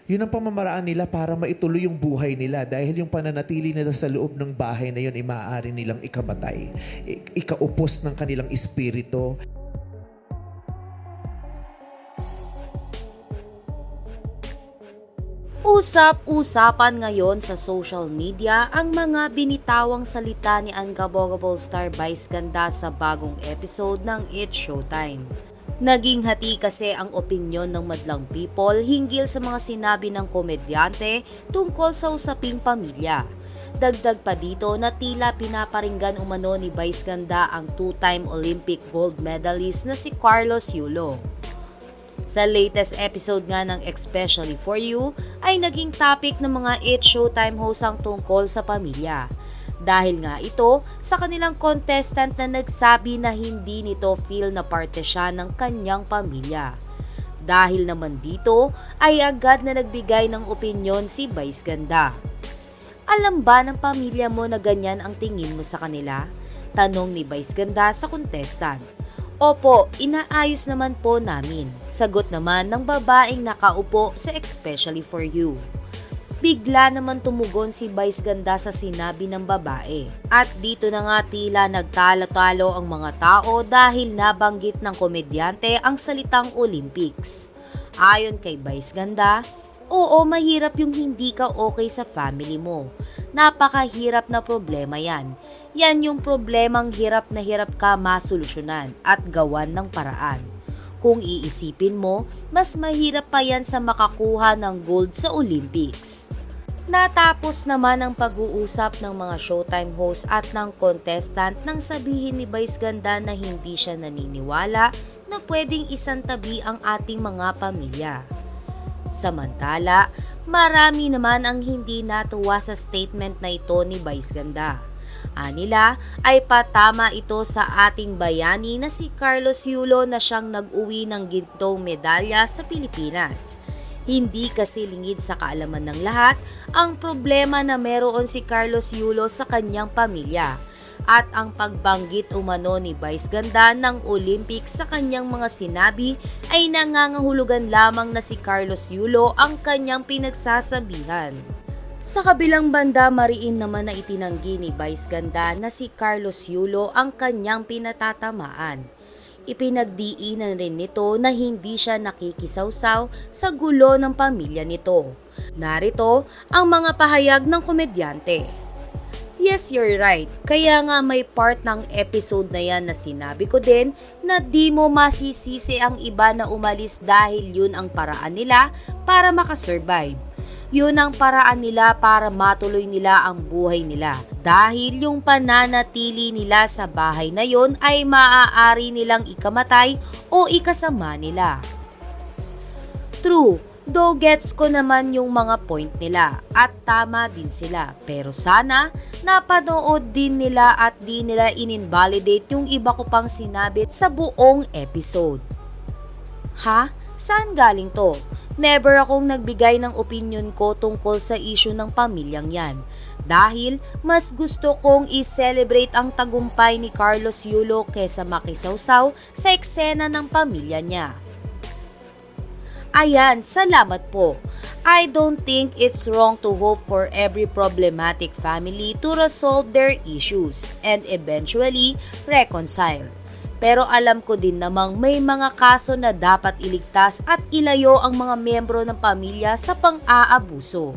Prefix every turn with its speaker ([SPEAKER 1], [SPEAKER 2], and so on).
[SPEAKER 1] Yun ang pamamaraan nila para maituloy yung buhay nila dahil yung pananatili nila sa loob ng bahay na yun ay maaari nilang ikamatay, ikaupos ng kanilang espiritu.
[SPEAKER 2] Usap-usapan ngayon sa social media ang mga binitawang salita ni Ungovable Star Vice Ganda sa bagong episode ng It's Showtime. Naging hati kasi ang opinyon ng madlang people hinggil sa mga sinabi ng komedyante tungkol sa usaping pamilya. Dagdag pa dito na tila pinaparinggan umano ni Vice Ganda ang two-time Olympic gold medalist na si Carlos Yulo. Sa latest episode nga ng Especially For You ay naging topic ng mga It's Showtime host ang tungkol sa pamilya. Dahil nga ito sa kanilang contestant na nagsabi na hindi nito feel na parte siya ng kanyang pamilya. Dahil naman dito ay agad na nagbigay ng opinyon si Vice Ganda. Alam ba ng pamilya mo na ganyan ang tingin mo sa kanila? Tanong ni Vice Ganda sa contestant. Opo, inaayos naman po namin. Sagot naman ng babaeng nakaupo sa Especially For You. Bigla naman tumugon si Vice Ganda sa sinabi ng babae. At dito na nga tila nagtalo-talo ang mga tao dahil nabanggit ng komedyante ang salitang Olympics. Ayon kay Vice Ganda, oo, mahirap yung hindi ka okay sa family mo. Napakahirap na problema yan. Yan yung problemang hirap na hirap ka masolusyonan at gawan ng paraan. Kung iisipin mo, mas mahirap pa yan sa makakuha ng gold sa Olympics. Natapos naman ang pag-uusap ng mga Showtime host at ng contestant nang sabihin ni Vice Ganda na hindi siya naniniwala na pwedeng isantabi ang ating mga pamilya. Samantala, marami naman ang hindi natuwa sa statement na ito ni Vice Ganda. Anila ay patama ito sa ating bayani na si Carlos Yulo na siyang nag-uwi ng gintong medalya sa Pilipinas. Hindi kasi lingid sa kaalaman ng lahat ang problema na meron si Carlos Yulo sa kanyang pamilya at ang pagbanggit umano ni Vice Ganda ng Olympics sa kanyang mga sinabi ay nangangahulugan lamang na si Carlos Yulo ang kanyang pinagsasabihan. Sa kabilang banda, mariin naman na itinanggi ni Vice Ganda na si Carlos Yulo ang kanyang pinatatamaan. Ipinagdiinan rin nito na hindi siya nakikisawsaw sa gulo ng pamilya nito. Narito ang mga pahayag ng komedyante. Yes, you're right. Kaya nga may part ng episode na yan na sinabi ko din na di mo masisisi ang iba na umalis dahil yun ang paraan nila para makasurvive. Yun ang paraan nila para matuloy nila ang buhay nila. Dahil yung pananatili nila sa bahay na yon ay maaari nilang ikamatay o ikasama nila. True, though gets ko naman yung mga point nila at tama din sila. Pero sana napanood din nila at di nila ininvalidate yung iba ko pang sinabi sa buong episode. Ha? Saan galing to? Never akong nagbigay ng opinion ko tungkol sa issue ng pamilyang yan. Dahil mas gusto kong i-celebrate ang tagumpay ni Carlos Yulo kesa makisawsaw sa eksena ng pamilya niya. Ayan, salamat po. I don't think it's wrong to hope for every problematic family to resolve their issues and eventually reconcile. Pero alam ko din namang may mga kaso na dapat iligtas at ilayo ang mga miyembro ng pamilya sa pang-aabuso.